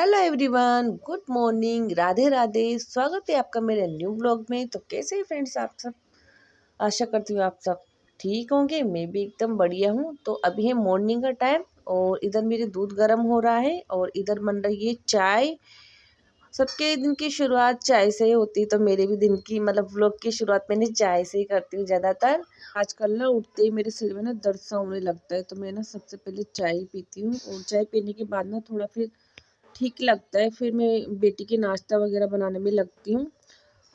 Hello everyone, good morning, Radhe Radhe. स्वागत है आपका मेरे न्यू ब्लॉग में। तो कैसे हैं फ्रेंड्स आप सब? आशा करती हूँ आप सब ठीक होंगे। मैं भी एकदम बढ़िया हूँ। तो अभी है मॉर्निंग का टाइम और इधर मेरे दूध गर्म हो रहा है और इधर बन रही है चाय। सबके दिन की शुरुआत चाय से ही होती है, तो मेरे भी दिन की मतलब व्लॉग की शुरुआत मैंने चाय से ही करती हूँ ज़्यादातर। आजकल ना उठते ही मेरे सिर में ना दर्द सा होने लगता है, तो मैं ना सबसे पहले चाय ही पीती हूँ और चाय पीने के बाद ना थोड़ा फिर ठीक लगता है। फिर मैं बेटी के नाश्ता वगैरह बनाने में लगती हूँ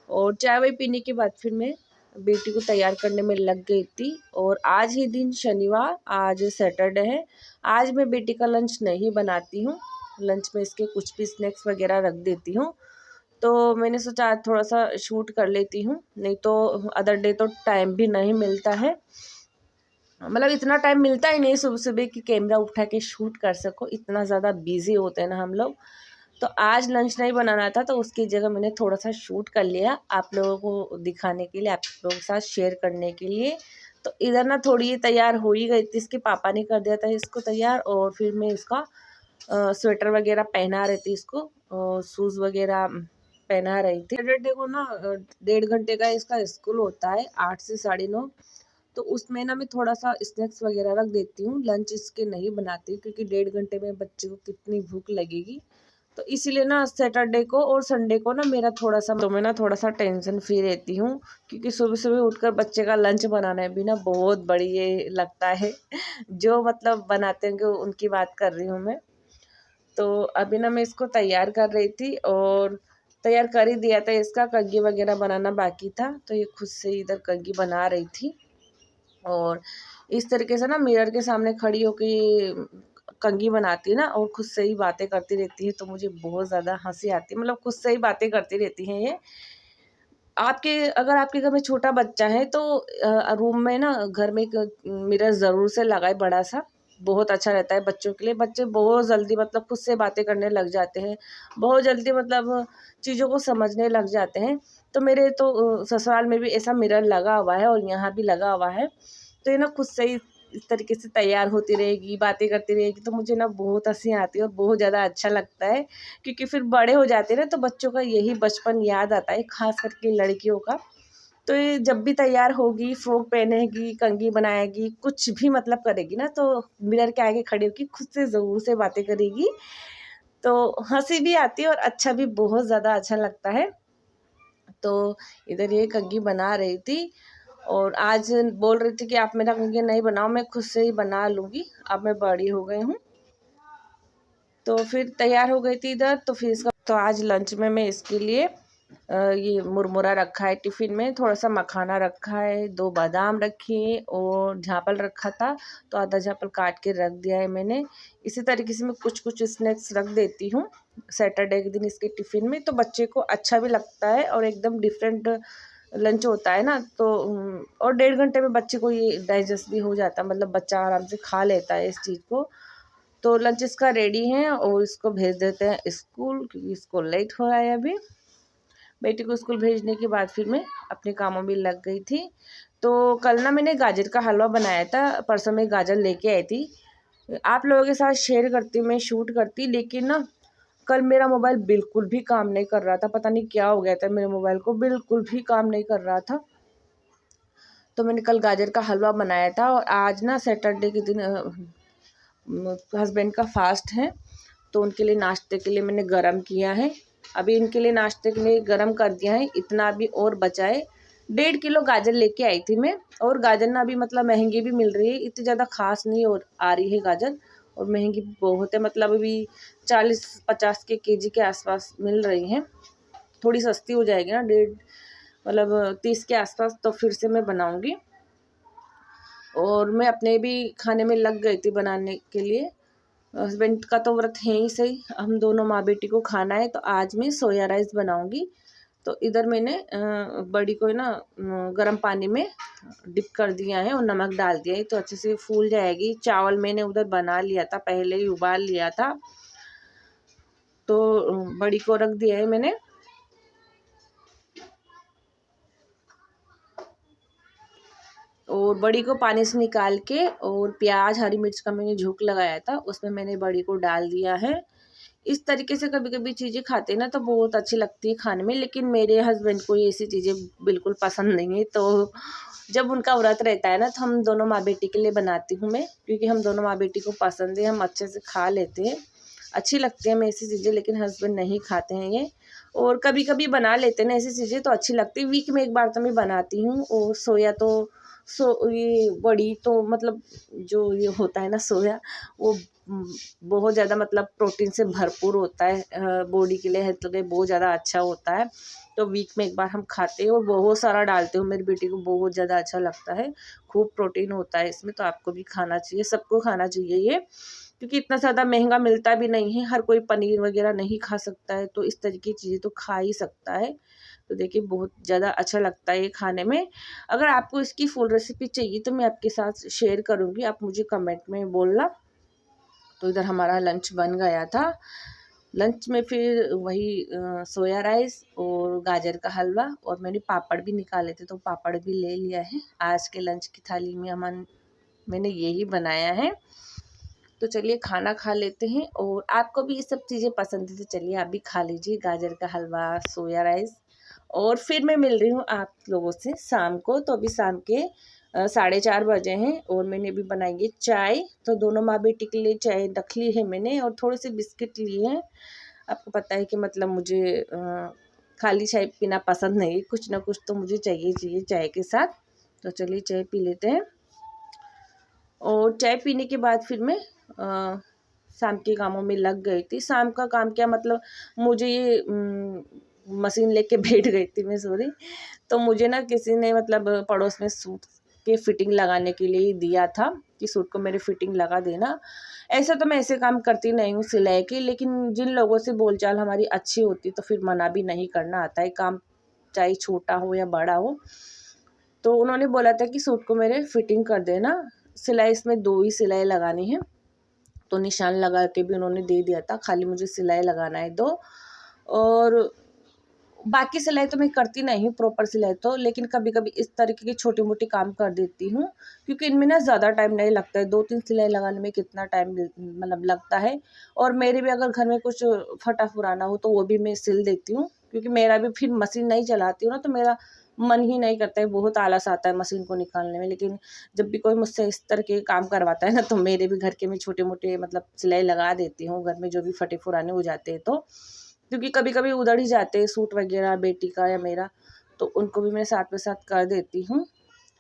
और चाय वाय पीने के बाद फिर मैं बेटी को तैयार करने में लग गई थी। और आज ही दिन शनिवार, आज सैटरडे है। आज मैं बेटी का लंच नहीं बनाती हूँ, लंच में इसके कुछ भी स्नैक्स वगैरह रख देती हूँ। तो मैंने सोचा आज थोड़ा सा शूट कर लेती हूँ, नहीं तो अदर डे तो टाइम भी नहीं मिलता है। मतलब इतना टाइम मिलता ही नहीं सुबह सुबह कि कैमरा उठा के शूट कर सको, इतना ज़्यादा बिजी होते हैं ना हम लोग। तो आज लंच नहीं बनाना था, तो उसकी जगह मैंने थोड़ा सा शूट कर लिया आप लोगों को दिखाने के लिए, आप लोगों के साथ शेयर करने के लिए। तो इधर ना थोड़ी ये तैयार हो ही गई थी, इसके पापा ने कर दिया था इसको तैयार। और फिर मैं इसका स्वेटर वगैरह पहना रही थी, इसको शूज़ वगैरह पहना रही थी। सैटरडे को ना 1.5 घंटे का इसका स्कूल होता है, 8 से 9:30। तो उसमें ना मैं थोड़ा सा स्नैक्स वगैरह रख देती हूँ, लंच इसके नहीं बनाती क्योंकि 1.5 घंटे में बच्चे को कितनी भूख लगेगी। तो इसीलिए ना सैटरडे को और संडे को ना मेरा थोड़ा सा, तो मैं ना थोड़ा सा टेंशन फ्री रहती हूँ, क्योंकि सुबह सुबह उठकर बच्चे का लंच बनाना भी ना बहुत बड़ी ये लगता है। जो मतलब बनाते हैं उनकी बात कर रही हूँ मैं। तो अभी ना मैं इसको तैयार कर रही थी और तैयार कर ही दिया था, इसका कंघी वगैरह बनाना बाकी था, तो ये खुद से इधर कंघी बना रही थी। और इस तरीके से ना मिरर के सामने खड़ी होकर कंघी बनाती है ना और खुद से ही बातें करती रहती है, तो मुझे बहुत ज़्यादा हंसी आती है। मतलब खुद से ही बातें करती रहती हैं ये। अगर आपके घर में छोटा बच्चा है तो रूम में ना घर में एक मिरर ज़रूर से लगाए, बड़ा सा, बहुत अच्छा रहता है बच्चों के लिए। बच्चे बहुत जल्दी मतलब खुद से बातें करने लग जाते हैं, बहुत जल्दी मतलब चीज़ों को समझने लग जाते हैं। तो मेरे तो ससुराल में भी ऐसा मिरर लगा हुआ है और यहाँ भी लगा हुआ है। तो ये ना खुद से ही इस तरीके से तैयार होती रहेगी, बातें करती रहेगी, तो मुझे ना बहुत हंसी आती है और बहुत ज़्यादा अच्छा लगता है। क्योंकि फिर बड़े हो जाते हैं ना, तो बच्चों का यही बचपन याद आता है, खास करके लड़कियों का। तो ये जब भी तैयार होगी, फ्रॉक पहनेगी, कंघी बनाएगी, कुछ भी मतलब करेगी ना, तो मिरर के आगे खड़ी होगी खुद से ज़रूर से बातें करेगी। तो हंसी भी आती है और अच्छा भी बहुत ज़्यादा अच्छा लगता है। तो इधर ये कंघी बना रही थी और आज बोल रही थी कि आप मेरा कंघी नहीं बनाओ, मैं खुद से ही बना लूँगी, अब मैं बड़ी हो गई हूँ। तो फिर तैयार हो गई थी इधर। तो फिर इसका तो आज लंच में मैं इसके लिए ये मुरमुरा रखा है, टिफ़िन में थोड़ा सा मखाना रखा है, 2 बादाम रखी और झापल रखा था, तो आधा झापल काट के रख दिया है मैंने। इसी तरीके से मैं कुछ कुछ स्नैक्स रख देती हूँ सैटरडे के दिन इसके टिफ़िन में, तो बच्चे को अच्छा भी लगता है और एकदम डिफरेंट लंच होता है ना। तो और 1.5 घंटे में बच्चे को ये डाइजेस्ट भी हो जाता है, मतलब बच्चा आराम से खा लेता है इस चीज़ को। तो लंच इसका रेडी है और इसको भेज देते हैं स्कूल, क्योंकि इसको लेट हो रहा है अभी। बेटी को स्कूल भेजने के बाद फिर मैं अपने कामों में लग गई थी। तो कल ना मैंने गाजर का हलवा बनाया था, परसों में गाजर लेके आई थी, आप लोगों के साथ शेयर करती, मैं शूट करती। लेकिन ना कल मेरा मोबाइल बिल्कुल भी काम नहीं कर रहा था, पता नहीं क्या हो गया था, मेरे मोबाइल को बिल्कुल भी काम नहीं कर रहा था। तो मैंने कल गाजर का हलवा बनाया था और आज ना सैटरडे के दिन हस्बैंड का फास्ट है, तो उनके लिए नाश्ते के लिए मैंने गरम किया है। अभी इनके लिए नाश्ते के लिए गरम कर दिया है, इतना अभी और बचा है। 1.5 किलो गाजर लेके आई थी मैं, और गाजर ना अभी मतलब महंगी भी मिल रही है, इतनी ज़्यादा खास नहीं और आ रही है गाजर, और महंगी भी बहुत है, मतलब अभी 40-50 के केजी के आसपास मिल रही हैं। थोड़ी सस्ती हो जाएगी ना, डेढ़ मतलब 30 के आसपास, तो फिर से मैं बनाऊँगी। और मैं अपने भी खाने में लग गई थी बनाने के लिए। हस्बैंड का तो व्रत है ही सही, हम दोनों माँ बेटी को खाना है, तो आज मैं सोया राइस बनाऊंगी। तो इधर मैंने बड़ी को ना गर्म पानी में डिप कर दिया है और नमक डाल दिया है, तो अच्छे से फूल जाएगी। चावल मैंने उधर बना लिया था, पहले ही उबाल लिया था, तो बड़ी को रख दिया है मैंने। और बड़ी को पानी से निकाल के और प्याज हरी मिर्च का मैंने झोंक लगाया था, उसमें मैंने बड़ी को डाल दिया है। इस तरीके से कभी कभी चीज़ें खाते हैं ना तो बहुत अच्छी लगती है खाने में। लेकिन मेरे हस्बैंड को ये ऐसी चीज़ें बिल्कुल पसंद नहीं है, तो जब उनका व्रत रहता है ना तो हम दोनों माँ बेटी के लिए बनाती हूँ मैं, क्योंकि हम दोनों माँ बेटी को पसंद है, हम अच्छे से खा लेते हैं, अच्छी लगती है हमें ऐसी चीज़ें। लेकिन हस्बैंड नहीं खाते हैं ये, और कभी कभी बना लेते हैं ना ऐसी चीज़ें तो अच्छी लगती है। वीक में एक बार तो मैं बनाती हूँ। और सोया तो ये बड़ी तो मतलब जो ये होता है ना सोया, वो बहुत ज़्यादा मतलब प्रोटीन से भरपूर होता है, बॉडी के लिए हेल्थ के लिए बहुत ज़्यादा अच्छा होता है। तो वीक में एक बार हम खाते हैं और बहुत सारा डालते हूँ, मेरी बेटी को बहुत ज़्यादा अच्छा लगता है, खूब प्रोटीन होता है इसमें। तो आपको भी खाना चाहिए, सबको खाना चाहिए ये, क्योंकि इतना ज़्यादा महंगा मिलता भी नहीं है, हर कोई पनीर वगैरह नहीं खा सकता है, तो इस तरीके की चीज़ें तो खा ही सकता है। तो देखिए बहुत ज़्यादा अच्छा लगता है ये खाने में। अगर आपको इसकी फुल रेसिपी चाहिए तो मैं आपके साथ शेयर करूँगी, आप मुझे कमेंट में बोलना। तो इधर हमारा लंच बन गया था। लंच में फिर वही सोया राइस और गाजर का हलवा, और मैंने पापड़ भी निकाले थे तो पापड़ भी ले लिया है। आज के लंच की थाली में मैंने यही बनाया है। तो चलिए खाना खा लेते हैं, और आपको भी ये सब चीज़ें पसंद है तो चलिए आप भी खा लीजिए गाजर का हलवा, सोया राइस। और फिर मैं मिल रही हूँ आप लोगों से शाम को। तो अभी शाम के 4:30 बजे हैं, और मैंने अभी बनाई है चाय। तो दोनों माँ बेटी के लिए चाय रख ली है मैंने, और थोड़े से बिस्किट लिए हैं। आपको पता है कि मतलब मुझे खाली चाय पीना पसंद नहीं, कुछ ना कुछ तो मुझे चाहिए चाय के साथ। तो चलिए चाय पी लेते हैं, और चाय पीने के बाद फिर मैं शाम के कामों में लग गई थी। शाम का काम क्या मतलब, मुझे ये मशीन लेके बैठ गई थी मैं, सॉरी। तो मुझे ना किसी ने मतलब पड़ोस में सूट के फिटिंग लगाने के लिए दिया था कि सूट को मेरे फिटिंग लगा देना। ऐसा तो मैं ऐसे काम करती नहीं हूँ सिलाई के, लेकिन जिन लोगों से बोलचाल हमारी अच्छी होती तो फिर मना भी नहीं करना आता है, काम चाहे छोटा हो या बड़ा हो। तो उन्होंने बोला था कि सूट को मेरे फिटिंग कर देना। सिलाई इसमें 2 ही सिलाई लगानी है, तो निशान लगा के भी उन्होंने दे दिया था, खाली मुझे सिलाई लगाना है 2। और बाकी सिलाई तो मैं करती नहीं हूँ प्रॉपर सिलाई तो, लेकिन कभी कभी इस तरीके की छोटी मोटी काम कर देती हूँ, क्योंकि इनमें ना ज़्यादा टाइम नहीं लगता है। 2-3 सिलाई लगाने में कितना टाइम मतलब लगता है। और मेरे भी अगर घर में कुछ फटा फुराना हो तो वो भी मैं सिल देती हूँ, क्योंकि मेरा भी फिर मशीन नहीं चलाती हूँ ना, तो मेरा मन ही नहीं करता है, बहुत आलस आता है मशीन को निकालने में। लेकिन जब भी कोई मुझसे इस तरह के काम करवाता है ना, तो मेरे भी घर के मैं छोटे मोटे मतलब सिलाई लगा देती हूँ घर में, जो भी फटे फुराने हो जाते हैं तो, क्योंकि कभी कभी उधड़ ही जाते हैं सूट वगैरह बेटी का या मेरा, तो उनको भी मैं साथ में साथ कर देती हूँ।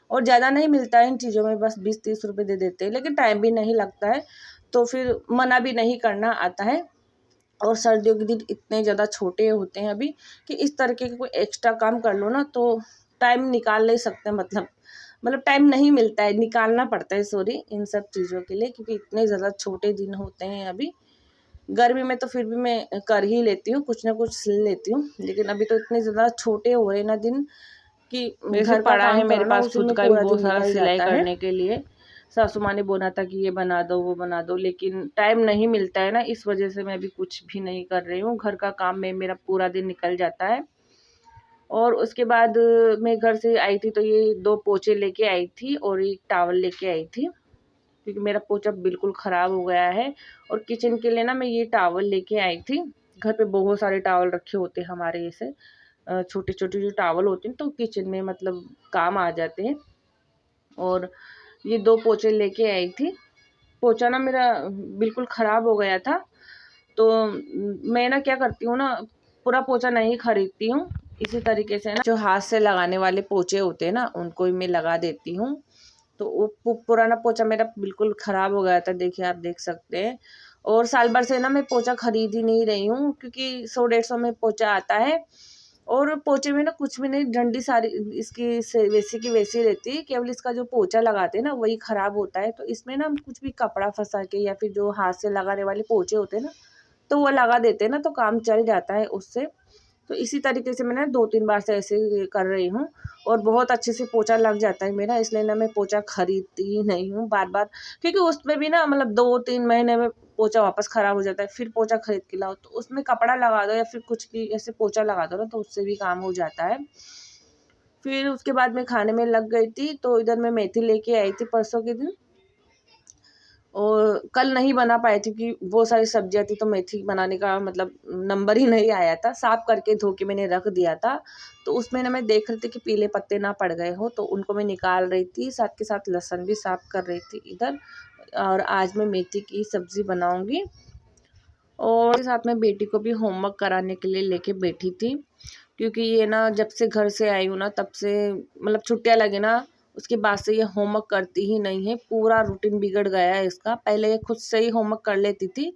और ज़्यादा नहीं मिलता है इन चीज़ों में, बस 20-30 रुपये दे देते हैं, लेकिन टाइम भी नहीं लगता है, तो फिर मना भी नहीं करना आता है। और सर्दियों के दिन इतने ज़्यादा छोटे होते हैं अभी, कि इस तरीके के कोई एक्स्ट्रा काम कर लो ना तो टाइम निकाल नहीं सकते, मतलब टाइम नहीं मिलता है, निकालना पड़ता है, सॉरी, इन सब चीज़ों के लिए, क्योंकि इतने ज़्यादा छोटे दिन होते हैं अभी। गर्मी में तो फिर भी मैं कर ही लेती हूँ, कुछ ना कुछ सिल लेती हूँ, लेकिन अभी तो इतने ज़्यादा छोटे हो रहे ना दिन कि घर का पड़ा है काम मेरे करो ना, पास उसी खुद में का भी पूरा बहुत दिन सारा निकल सिलाई जाता है। करने के लिए। सासू माँ ने बोला था कि ये बना दो वो बना दो, लेकिन टाइम नहीं मिलता है ना, इस वजह से मैं अभी कुछ भी नहीं कर रही हूँ। घर का काम में मेरा पूरा दिन निकल जाता है। और उसके बाद मैं घर से आई थी तो ये 2 पोछे लेके आई थी और एक टॉवल लेके आई थी, क्योंकि मेरा पोछा बिल्कुल ख़राब हो गया है। और किचन के लिए ना मैं ये टॉवल लेके आई थी। घर पे बहुत सारे टॉवल रखे होते हैं हमारे, ऐसे छोटे छोटे जो टॉवल होते हैं, तो किचन में मतलब काम आ जाते हैं। और ये 2 पोछे लेके आई थी। पोछा ना मेरा बिल्कुल ख़राब हो गया था, तो मैं ना क्या करती हूँ ना, पूरा पोछा नहीं खरीदती हूँ। इसी तरीके से ना जो हाथ से लगाने वाले पोछे होते हैं ना, उनको ही मैं लगा देती हूँ। तो वो पुराना पोछा मेरा बिल्कुल ख़राब हो गया था, देखिए आप देख सकते हैं। और साल भर से ना मैं पोछा खरीद ही नहीं रही हूँ, क्योंकि 100-150 में पोछा आता है। और पोछे में ना कुछ भी नहीं, डंडी सारी इसकी वैसी की वैसी रहती है, केवल इसका जो पोछा लगाते हैं ना वही ख़राब होता है। तो इसमें ना हम कुछ भी कपड़ा फंसा के या फिर जो हाथ से लगाने वाले पोछे होते हैं ना, तो वो लगा देते हैं ना, तो काम चल जाता है उससे। तो इसी तरीके से मैं ना 2-3 बार से ऐसे कर रही हूँ, और बहुत अच्छे से पोछा लग जाता है मेरा, इसलिए ना मैं पोछा खरीदती ही नहीं हूँ बार-बार, क्योंकि उसमें भी ना मतलब 2-3 महीने में पोछा वापस ख़राब हो जाता है, फिर पोछा खरीद के लाओ, तो उसमें कपड़ा लगा दो या फिर कुछ भी ऐसे पोछा लगा दो ना, तो उससे भी काम हो जाता है। फिर उसके बाद मैं खाने में लग गई थी, तो इधर मैं मेथी लेके आई थी परसों के दिन। और कल नहीं बना पाए थे क्योंकि वो सारी सब्जियां थी, तो मेथी बनाने का मतलब नंबर ही नहीं आया था। साफ करके धो के मैंने रख दिया था, तो उसमें ना मैं देख रही थी कि पीले पत्ते ना पड़ गए हो, तो उनको मैं निकाल रही थी, साथ के साथ लहसुन भी साफ कर रही थी इधर। और आज मैं मेथी की सब्ज़ी बनाऊंगी। और साथ में बेटी को भी होमवर्क कराने के लिए लेके बैठी थी, क्योंकि ये ना जब से घर से आई हूँ ना तब से मतलब छुट्टियाँ लगे ना, उसके बाद से ये होमवर्क करती ही नहीं है। पूरा रूटीन बिगड़ गया है इसका। पहले ये खुद से ही होमवर्क कर लेती थी,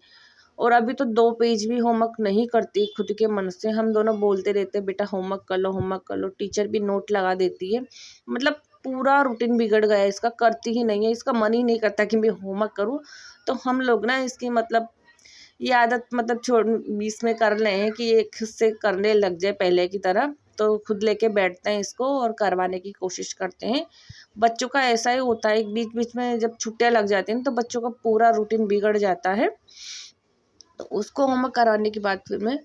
और अभी तो 2 पेज भी होमवर्क नहीं करती खुद के मन से। हम दोनों बोलते रहते बेटा होमवर्क कर लो, होमवर्क कर लो। टीचर भी नोट लगा देती है। मतलब पूरा रूटीन बिगड़ गया है इसका, करती ही नहीं है। इसका मन ही नहीं करता कि मैं होमवर्क करूँ। तो हम लोग ना इसकी मतलब ये आदत मतलब छोड़ बीच में कर रहे हैं कि ये खुद से करने लग जाए पहले की तरह। तो खुद लेके बैठते हैं इसको और करवाने की कोशिश करते हैं। बच्चों का ऐसा ही होता है, बीच बीच में जब छुट्टियां लग जाती हैं तो बच्चों का पूरा रूटीन बिगड़ जाता है। तो उसको होमवर्क कराने के बाद फिर मैं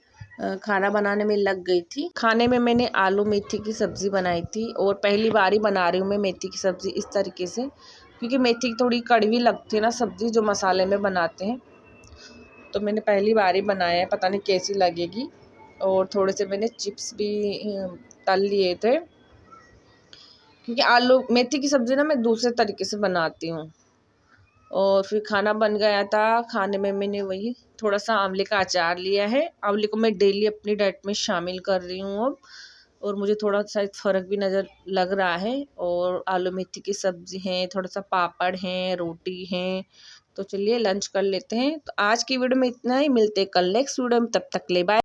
खाना बनाने में लग गई थी। खाने में मैंने आलू मेथी की सब्ज़ी बनाई थी, और पहली बार ही बना रही हूँ मैं मेथी की सब्ज़ी इस तरीके से, क्योंकि मेथी थोड़ी कड़वी लगती है ना सब्ज़ी जो मसाले में बनाते हैं। तो मैंने पहली बार ही बनाया है, पता नहीं कैसी लगेगी। और थोड़े से मैंने चिप्स भी तल लिए थे, क्योंकि आलू मेथी की सब्ज़ी ना मैं दूसरे तरीके से बनाती हूँ। और फिर खाना बन गया था। खाने में मैंने वही थोड़ा सा आंवले का अचार लिया है। आंवले को मैं डेली अपनी डाइट में शामिल कर रही हूँ अब, और मुझे थोड़ा सा फ़र्क भी नज़र लग रहा है। और आलू मेथी की सब्ज़ी है, थोड़ा सा पापड़ है, रोटी है। तो चलिए लंच कर लेते हैं। तो आज की वीडियो में इतना ही, मिलते हैं कल नेक्स्ट वीडियो में, तब तक ले बाय।